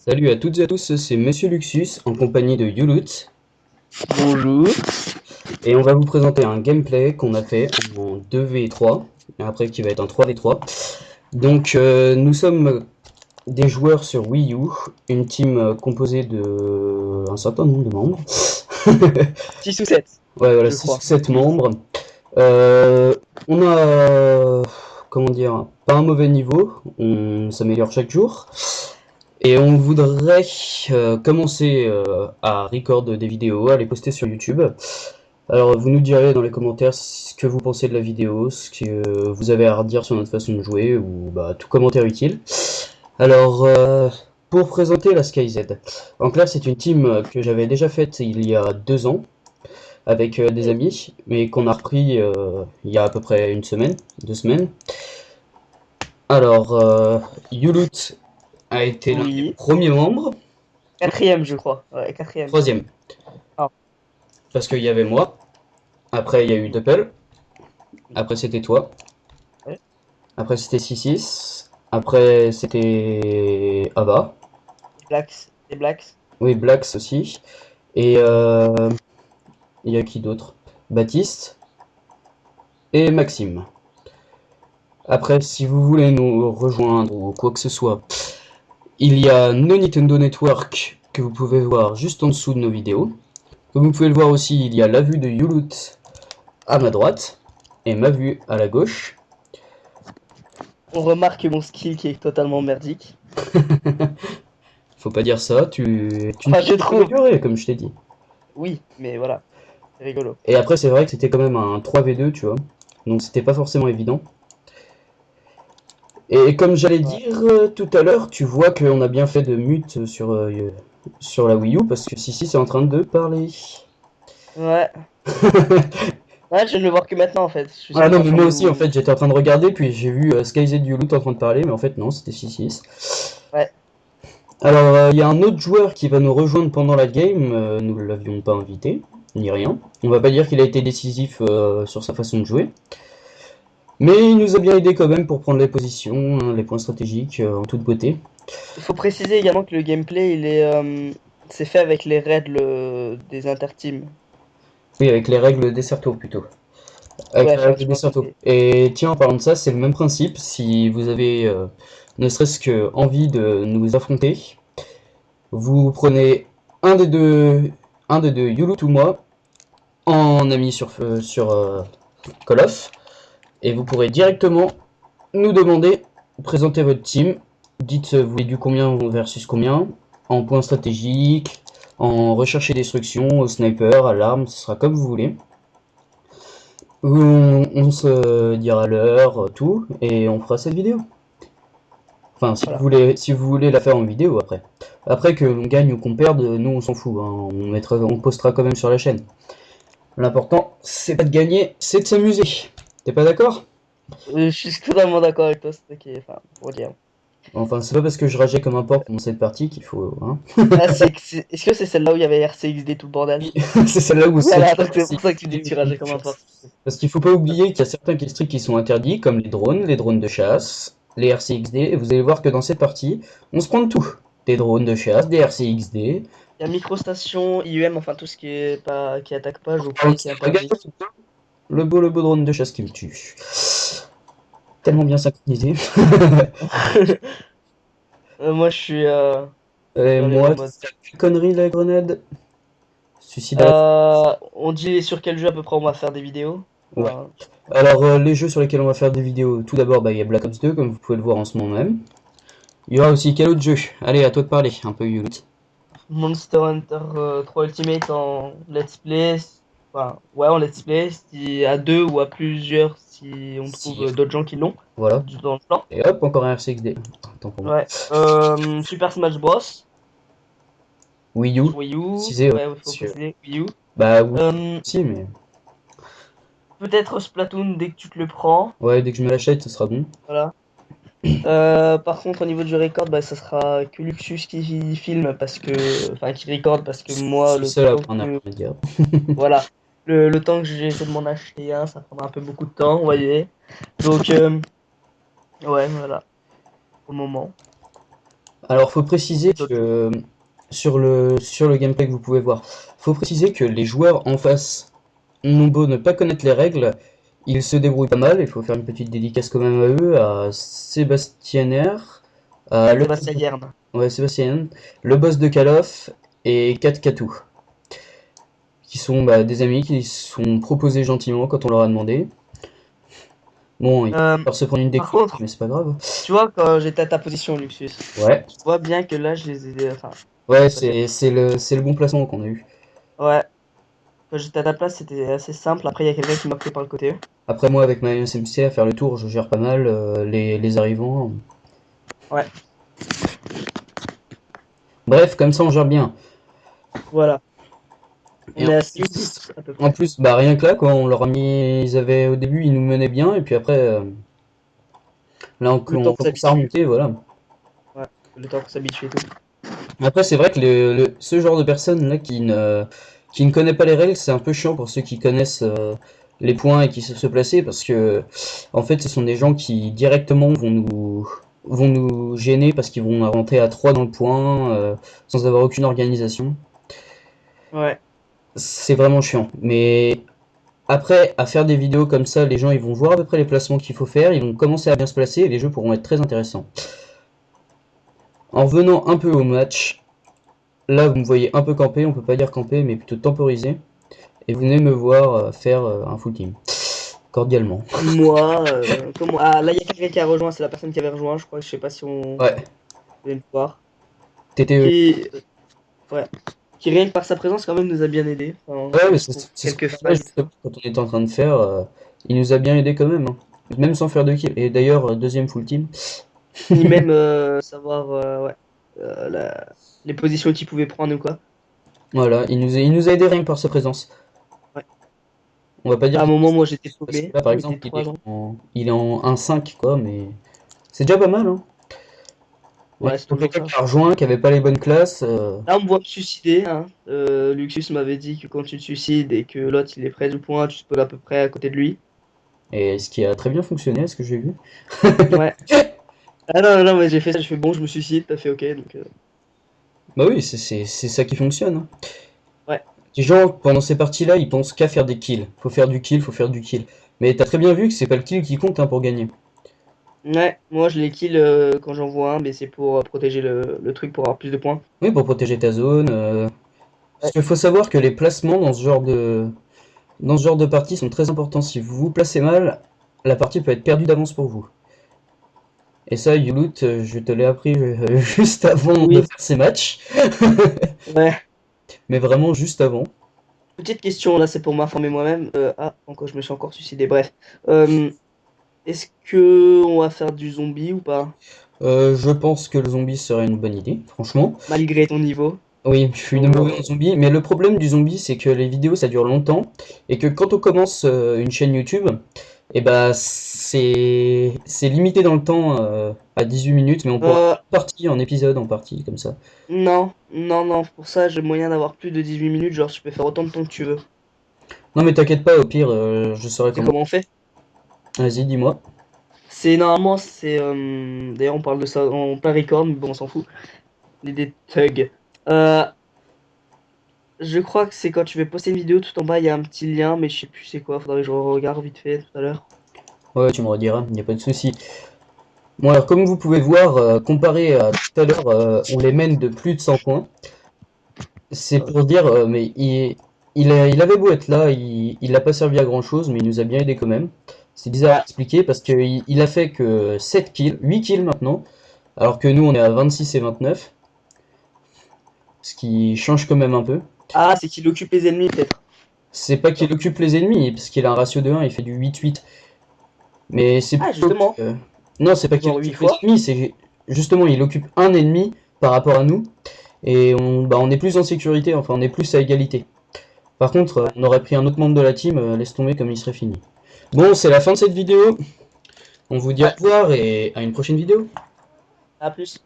Salut à toutes et à tous, c'est Monsieur Luxus en compagnie de Yulut Bonjour. et on va vous présenter un gameplay qu'on a fait en 2v3 et après qui va être un 3v3. Donc nous sommes des joueurs sur Wii U, une team composée de un certain nombre de membres. 6 ou 7, Ouais, voilà, je 6 ou crois. 7 membres. Euh, on a, comment dire, pas un mauvais niveau, on s'améliore chaque jour. Et on voudrait commencer à record des vidéos, à les poster sur YouTube. Alors vous nous direz dans les commentaires ce que vous pensez de la vidéo, ce que vous avez à redire sur notre façon de jouer, ou bah, tout commentaire utile. Alors, pour présenter la SkyZ. En clair, c'est une team que j'avais déjà faite il y a 2 ans, avec des amis, mais qu'on a repris il y a à peu près une semaine, 2 semaines. Alors, Yulut a été l'un des Oui. premiers membres, Quatrième, je crois. Ouais, quatrième. troisième. Ah, Parce qu'il y avait moi, après il y a eu Doppel, après c'était toi, ouais. après c'était 6-6, après c'était Ava, Les Blacks. Les Blacks. oui Blax aussi, et il y a qui d'autre? Baptiste et Maxime. Après, si vous voulez nous rejoindre ou quoi que ce soit, il y a No Nintendo Network que vous pouvez voir juste en dessous de nos vidéos. Comme vous pouvez le voir aussi, il y a la vue de Yulut à ma droite et ma vue à la gauche. On remarque mon skill qui est totalement merdique. Faut pas dire ça, tu ne Enfin, peux je trouve. t'améliorer, comme je t'ai dit. Oui, mais voilà. C'est rigolo. Et après, c'est vrai que c'était quand même un 3v2, tu vois. Donc c'était pas forcément évident. Et comme j'allais Ouais. dire tout à l'heure, tu vois qu'on a bien fait de mute sur la Wii U parce que Sissi c'est en train de parler. Ouais. Ouais, je ne le vois que maintenant en fait. Je sais Ah même non, pas mais sur moi aussi, en où. fait, j'étais en train de regarder, puis j'ai vu SkyZ Yulut en train de parler, mais en fait, non, c'était 6-6. Ouais. Alors, il y a un autre joueur qui va nous rejoindre pendant la game, nous ne l'avions pas invité, ni rien. On va pas dire qu'il a été décisif sur sa façon de jouer. Mais il nous a bien aidé quand même pour prendre les positions, hein, les points stratégiques en toute beauté. Il faut préciser également que le gameplay, c'est fait avec les règles des interteams. Oui, avec les règles Desserto plutôt. Avec Ouais, les règles effectivement. Desserto. Et tiens, en parlant de ça, c'est le même principe. Si vous avez ne serait-ce que envie de nous affronter, vous prenez un des deux, un des deux, Yulut ou moi, en ami sur Call of, et vous pourrez directement nous demander, présenter votre team, dites vous voulez du combien versus combien, en points stratégiques, en recherche et destruction, au sniper, à l'arme, ce sera comme vous voulez. On se dira l'heure, tout, et on fera cette vidéo. Enfin, Voilà. si vous voulez la faire en vidéo après. Après que l'on gagne ou qu'on perde, nous on s'en fout, hein. On postera quand même sur la chaîne. L'important, c'est pas de gagner, c'est de s'amuser. T'es pas d'accord? Je suis totalement d'accord avec toi. C'est ça qui est. Enfin, pour dire. Enfin, c'est pas parce que je rageais comme un porc pendant cette partie qu'il faut, hein. Ah, est-ce que c'est celle-là où il y avait RCXD tout le bordel? Oui, c'est celle-là où c'est Voilà, pas donc c'est possible. pour ça que tu dis que tu rageais comme un porc. Parce qu'il faut pas oublier qu'il y a certains killstreaks qui sont interdits, comme les drones de chasse, les RCXD, et vous allez voir que dans cette partie, on se prend de tout. Des drones de chasse, des RCXD. Il y a microstation, IUM, enfin tout ce qui est pas, qui attaque pas, je Parlons crois, de qui ça, est regarde interdit. le beau drone de chasse qui me tue. Tellement bien synchronisé. Moi, je Et suis allé en moi, mode. c'est une connerie la grenade. Suicide à la... On dit sur quel jeu à peu près on va faire des vidéos. Ouais. Enfin, Alors, les jeux sur lesquels on va faire des vidéos, tout d'abord, bah, il y a Black Ops 2, comme vous pouvez le voir en ce moment même. Il y aura aussi quel autre jeu? Allez, à toi de parler, un peu Yulut. Monster Hunter 3 Ultimate en let's play. Enfin, ouais, en let's play, si à deux ou à plusieurs, si on Si, trouve d'autres gens qui l'ont voilà. dans le plan. Et hop, encore un RCXD. Attends pour moi. Ouais. Super Smash Bros. Wii U, Sur Wii U. précisé, ouais, Ouais, il faut parce que... préciser. Wii U. Bah oui, Euh, aussi, mais... Peut-être Splatoon dès que tu te le prends. Ouais, dès que je me l'achète, ce sera bon. Voilà. Par contre, au niveau du record, bah, ça sera que Luxus qui filme parce que, enfin, qui record parce que moi, C'est le le seul à temps prendre un que, intermédiaire. voilà, le temps que j'essaie de m'en acheter un, ça prendra un peu beaucoup de temps, vous voyez. Donc, ouais, voilà, pour le moment. Alors, faut préciser D'autres que sur le gameplay que vous pouvez voir, faut préciser que les joueurs en face ont beau ne pas connaître les règles, ils se débrouillent pas mal. Il faut faire une petite dédicace quand même à eux, à Sébastianer, à le Sébastien Yerne. ouais, Sébastien, le boss de Call of et Kat Katou, qui sont des amis qui se sont proposés gentiment quand on leur a demandé. Bon, ils Euh, peuvent se prendre une Par déclite, contre, mais c'est pas grave. tu vois, quand j'étais à ta position, Luxus, Ouais, tu vois bien que là, je les ai. Enfin, ouais, pas dire. c'est le bon placement qu'on a eu. Ouais, quand j'étais à ta place, c'était assez simple. Après, il y a quelqu'un qui m'a pris par le côté. Après moi, avec ma SMC à faire le tour, je gère pas mal les arrivants. Ouais, Bref, comme ça on gère bien. voilà. Et On est à 6 ou 8 à peu en près. plus, rien que là, quoi, on leur a mis, ils avaient au début, ils nous menaient bien, et puis après, là, Le temps on qu'on commence à s'habitue. remonter, voilà. Ouais, le temps qu'on s'habitue et tout. Après, c'est vrai que ce genre de personnes là qui ne connaît pas les règles, c'est un peu chiant pour ceux qui connaissent les points et qui savent se placer, parce que en fait, ce sont des gens qui directement vont nous gêner parce qu'ils vont rentrer à 3 dans le point sans avoir aucune organisation. Ouais, C'est vraiment chiant. Mais après, à faire des vidéos comme ça, les gens ils vont voir à peu près les placements qu'il faut faire, ils vont commencer à bien se placer et les jeux pourront être très intéressants. En revenant un peu au match, là vous me voyez un peu camper, on peut pas dire camper mais plutôt temporiser, et vous venez me voir faire un full team. Cordialement. moi, ah, là, il y a quelqu'un qui a rejoint, c'est la personne qui avait rejoint, je crois. Je sais pas si on Ouais, vient le voir. t'étais... Qui, ouais, qui rien que par sa présence, quand même, nous a bien aidé. Enfin, Ouais, mais pour c'est ce qu'on quelques parlait fights. justement quand on était en train de faire, il nous a bien aidé quand même, hein. Même sans faire de kill. Et d'ailleurs, deuxième full team. Ni même savoir ouais, les positions qu'il pouvait prendre ou quoi. Voilà, il nous a aidé rien que par sa présence. Ouais. On va pas dire À un qu'il moment, moi, j'étais parce que paumé. là, par On était exemple, 3 ans. il est en 1-5, quoi, mais c'est déjà pas mal, hein. On Ouais, est c'est pour toujours quelqu'un ça. qui a rejoint, qui avait pas les bonnes classes. Là, on me voit me suicider. Hein. Luxus m'avait dit que quand tu te suicides et que l'autre, il est près du point, tu te peux à peu près à côté de lui. Et ce qui a très bien fonctionné, ce que j'ai vu. Ouais. Ah non, non, non, mais j'ai fait ça, je fais bon, je me suicide, t'as fait ok, donc Bah oui, c'est ça qui fonctionne, hein. ouais. Les gens, pendant ces parties-là, ils pensent qu'à faire des kills. Faut faire du kill, faut faire du kill. Mais t'as très bien vu que c'est pas le kill qui compte hein, pour gagner. Ouais, moi je les kill quand j'en vois un, mais c'est pour protéger le truc pour avoir plus de points. Oui, pour protéger ta zone. Parce Ouais, qu'il faut savoir que les placements dans ce genre de partie sont très importants. Si vous vous placez mal, la partie peut être perdue d'avance pour vous. Et ça, Youloot, je te l'ai appris juste avant de oui, faire ces matchs. ouais. Mais vraiment juste avant. Petite question, là c'est pour m'informer moi-même. Ah, encore, je me suis encore suicidé, bref. Euh, Est-ce que on va faire du zombie ou pas? Je pense que le zombie serait une bonne idée, franchement. Malgré ton niveau. Oui, je suis de mauvais en zombie, mais le problème du zombie, c'est que les vidéos ça dure longtemps, et que quand on commence une chaîne YouTube, et bah c'est limité dans le temps à 18 minutes, mais on pourra Euh, faire partie en épisode en partie, comme ça. non, non, non, pour ça j'ai moyen d'avoir plus de 18 minutes, genre tu peux faire autant de temps que tu veux. Non mais t'inquiète pas, au pire, je saurai C'est comment. comment on fait? Vas-y, dis-moi. C'est normalement, c'est. D'ailleurs, on parle de ça en plein record, mais bon, on s'en fout. Les thugs. Euh, je crois que c'est quand tu veux poster une vidéo, tout en bas, il y a un petit lien, mais je sais plus c'est quoi. Faudrait que je regarde vite fait tout à l'heure. Ouais, tu me rediras, y a pas de souci. Bon alors, comme vous pouvez voir, comparé à tout à l'heure, on les mène de plus de 100 points. C'est Euh, pour dire, mais il avait beau être là, il a pas servi à grand chose, mais il nous a bien aidé quand même. C'est bizarre à ouais. expliquer parce qu'il a fait que 7 kills, 8 kills maintenant, alors que nous on est à 26 et 29, ce qui change quand même un peu. Ah, c'est qu'il occupe les ennemis, peut-être. C'est pas qu'il Genre. occupe les ennemis, parce qu'il a un ratio de 1, il fait du 8-8. Mais c'est Ah, plutôt justement. que... Non, c'est pas qu'il Genre 8 occupe les fois. ennemis, c'est justement il occupe un ennemi par rapport à nous, et on est plus en sécurité, enfin on est plus à égalité. Par contre, Ouais. on aurait pris un autre membre de la team, laisse tomber comme il serait fini. Bon, c'est la fin de cette vidéo. On vous dit au Ouais. revoir et à une prochaine vidéo. À plus.